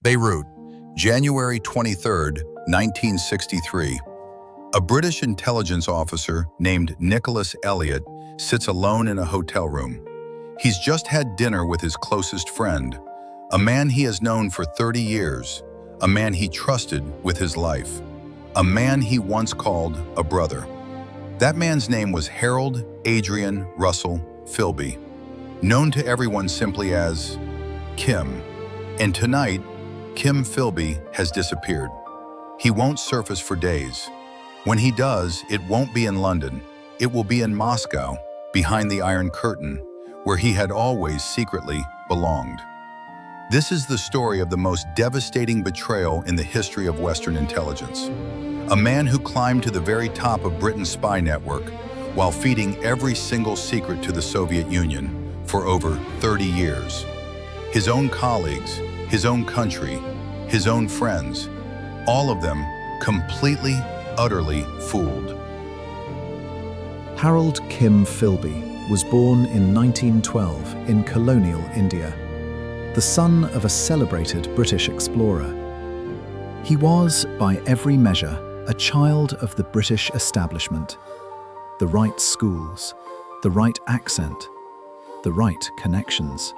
Beirut, January 23, 1963. A British intelligence officer named Nicholas Elliott sits alone in a hotel room. He's just had dinner with his closest friend, a man he has known for 30 years, a man he trusted with his life, a man he once called a brother. That man's name was Harold Adrian Russell Philby, known to everyone simply as Kim. And tonight, Kim Philby has disappeared. He won't surface for days. When he does, it won't be in London. It will be in Moscow, behind the Iron Curtain, where he had always secretly belonged. This is the story of the most devastating betrayal in the history of Western intelligence. A man who climbed to the very top of Britain's spy network while feeding every single secret to the Soviet Union for over 30 years. His own colleagues, his own country, his own friends, all of them completely, utterly fooled. Harold Kim Philby was born in 1912 in colonial India, the son of a celebrated British explorer. He was, by every measure, a child of the British establishment. The right schools, the right accent, the right connections.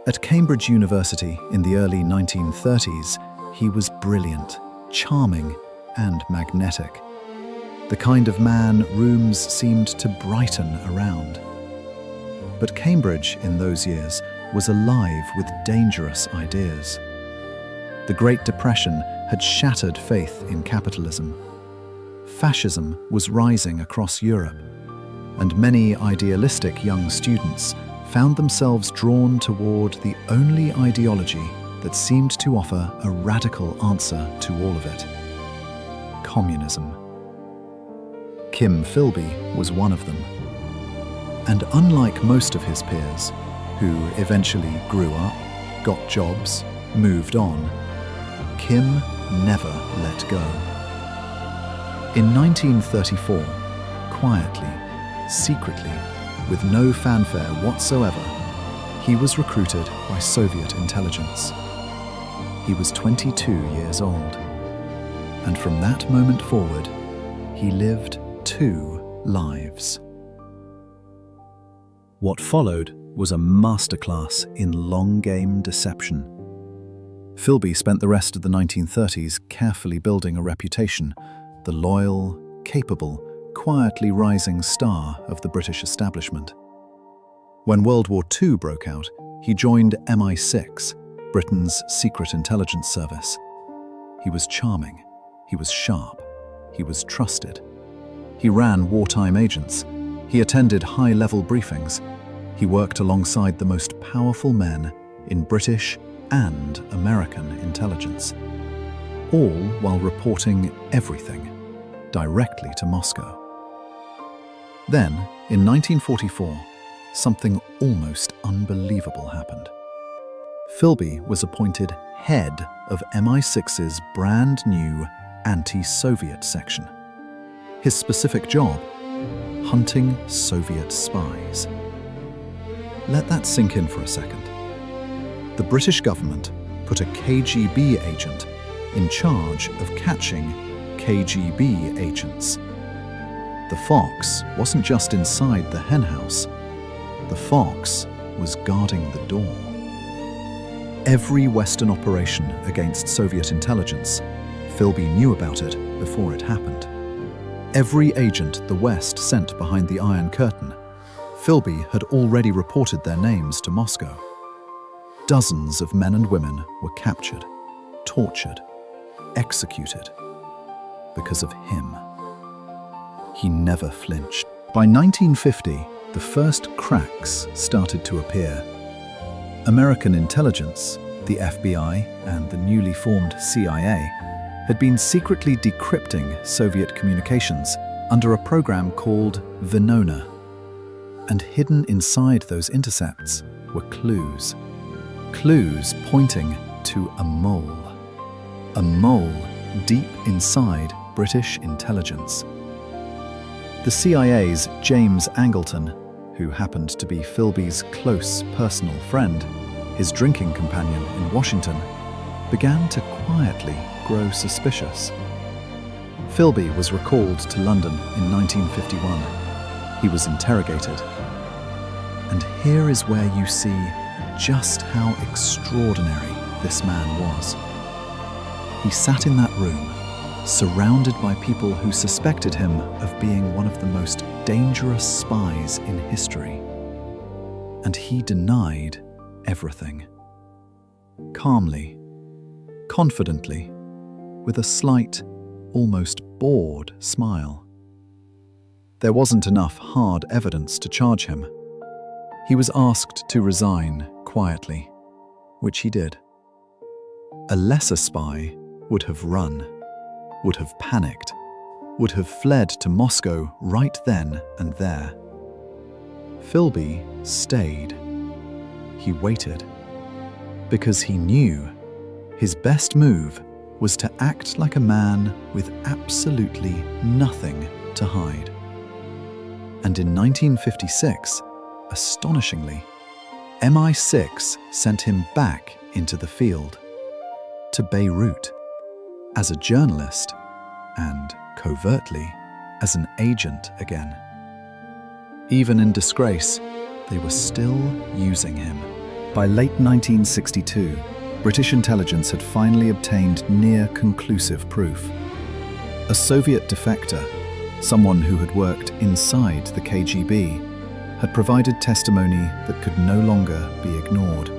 At Cambridge University in the early 1930s, he was brilliant, charming, and magnetic. The kind of man rooms seemed to brighten around. But Cambridge in those years was alive with dangerous ideas. The Great Depression had shattered faith in capitalism. Fascism was rising across Europe, and many idealistic young students found themselves drawn toward the only ideology that seemed to offer a radical answer to all of it: communism. Kim Philby was one of them. And unlike most of his peers, who eventually grew up, got jobs, moved on, Kim never let go. In 1934, quietly, secretly, with no fanfare whatsoever, he was recruited by Soviet intelligence. He was 22 years old, and from that moment forward, he lived 2 lives. What followed was a masterclass in long-game deception. Philby spent the rest of the 1930s carefully building a reputation, the loyal, capable, quietly rising star of the British establishment. When World War II broke out, he joined MI6, Britain's secret intelligence service. He was charming, he was sharp, he was trusted. He ran wartime agents, he attended high-level briefings, he worked alongside the most powerful men in British and American intelligence, all while reporting everything directly to Moscow. Then, in 1944, something almost unbelievable happened. Philby was appointed head of MI6's brand new anti-Soviet section. His specific job: hunting Soviet spies. Let that sink in for a second. The British government put a KGB agent in charge of catching KGB agents. The fox wasn't just inside the henhouse. The fox was guarding the door. Every Western operation against Soviet intelligence, Philby knew about it before it happened. Every agent the West sent behind the Iron Curtain, Philby had already reported their names to Moscow. Dozens of men and women were captured, tortured, executed because of him. He never flinched. By 1950, the first cracks started to appear. American intelligence, the FBI and the newly formed CIA, had been secretly decrypting Soviet communications under a program called Venona. And hidden inside those intercepts were clues. Clues pointing to a mole deep inside British intelligence. The CIA's James Angleton, who happened to be Philby's close personal friend, his drinking companion in Washington, began to quietly grow suspicious. Philby was recalled to London in 1951. He was interrogated. And here is where you see just how extraordinary this man was. He sat in that room, surrounded by people who suspected him of being one of the most dangerous spies in history. And he denied everything. Calmly, confidently, with a slight, almost bored smile. There wasn't enough hard evidence to charge him. He was asked to resign quietly, which he did. A lesser spy would have run, would have panicked, would have fled to Moscow right then and there. Philby stayed. He waited, because he knew his best move was to act like a man with absolutely nothing to hide. And in 1956, astonishingly, MI6 sent him back into the field, to Beirut, as a journalist and, covertly, as an agent again. Even in disgrace, they were still using him. By late 1962, British intelligence had finally obtained near-conclusive proof. A Soviet defector, someone who had worked inside the KGB, had provided testimony that could no longer be ignored.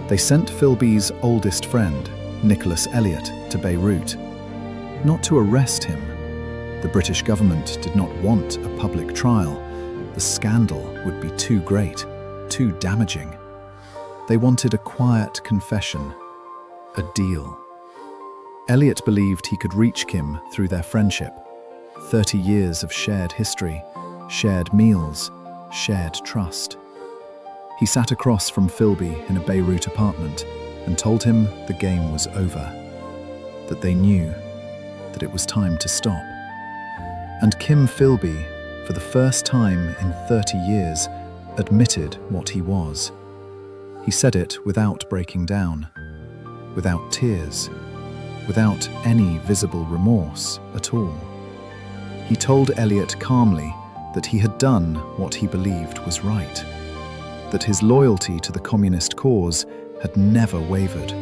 They sent Philby's oldest friend, Nicholas Elliot, to Beirut, not to arrest him. The British government did not want a public trial. The scandal would be too great, too damaging. They wanted a quiet confession, a deal. Elliot believed he could reach Kim through their friendship. 30 years of shared history, shared meals, shared trust. He sat across from Philby in a Beirut apartment and told him the game was over, that they knew that it was time to stop. And Kim Philby, for the first time in 30 years, admitted what he was. He said it without breaking down, without tears, without any visible remorse at all. He told Elliot calmly that he had done what he believed was right, that his loyalty to the communist cause had never wavered,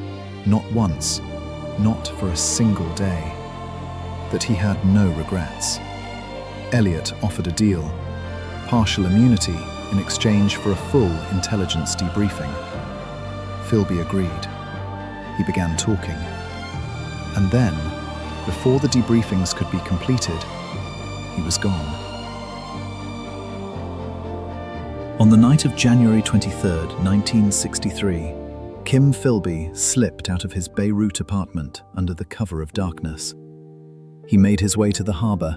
not once, not for a single day, that he had no regrets. Elliot offered a deal, partial immunity in exchange for a full intelligence debriefing. Philby agreed. He began talking. And then, before the debriefings could be completed, he was gone. On the night of January 23, 1963, Kim Philby slipped out of his Beirut apartment under the cover of darkness. He made his way to the harbour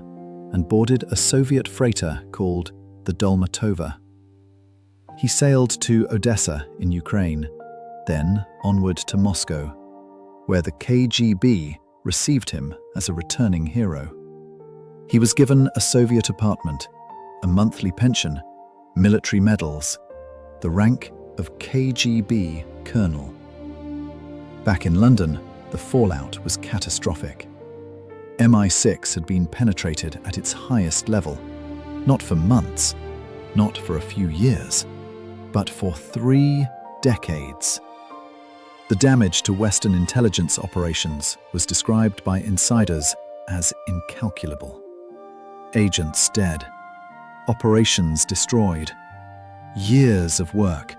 and boarded a Soviet freighter called the Dolmatova. He sailed to Odessa in Ukraine, then onward to Moscow, where the KGB received him as a returning hero. He was given a Soviet apartment, a monthly pension, military medals, the rank of KGB colonel. Back in London, the fallout was catastrophic. MI6 had been penetrated at its highest level, not for months, not for a few years, but for 3 decades. The damage to Western intelligence operations was described by insiders as incalculable. Agents dead, operations destroyed, years of work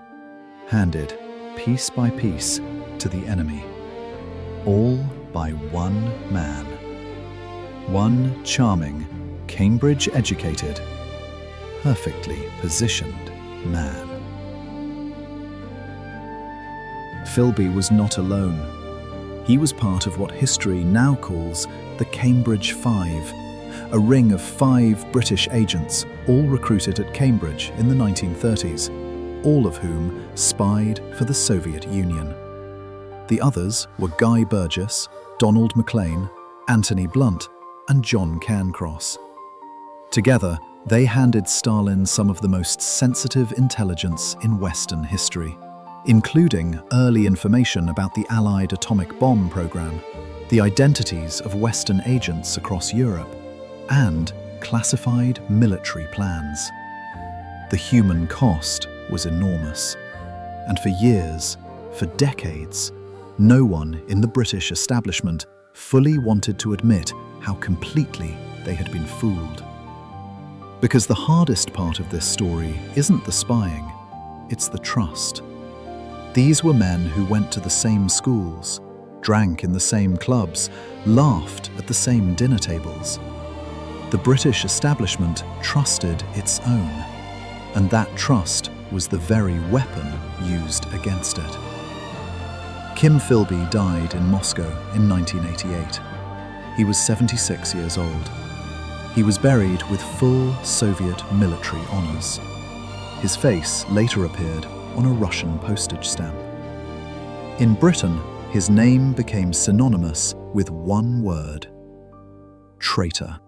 handed piece by piece to the enemy, all by one man, one charming, Cambridge-educated, perfectly positioned man. Philby was not alone. He was part of what history now calls the Cambridge Five, a ring of 5 British agents, all recruited at Cambridge in the 1930s, all of whom spied for the Soviet Union. The others were Guy Burgess, Donald Maclean, Anthony Blunt, and John Cairncross. Together, they handed Stalin some of the most sensitive intelligence in Western history, including early information about the Allied atomic bomb program, the identities of Western agents across Europe, and classified military plans. The human cost was enormous, and for years, for decades, no one in the British establishment fully wanted to admit how completely they had been fooled. Because the hardest part of this story isn't the spying, it's the trust. These were men who went to the same schools, drank in the same clubs, laughed at the same dinner tables. The British establishment trusted its own, and that trust was the very weapon used against it. Kim Philby died in Moscow in 1988. He was 76 years old. He was buried with full Soviet military honors. His face later appeared on a Russian postage stamp. In Britain, his name became synonymous with one word: traitor.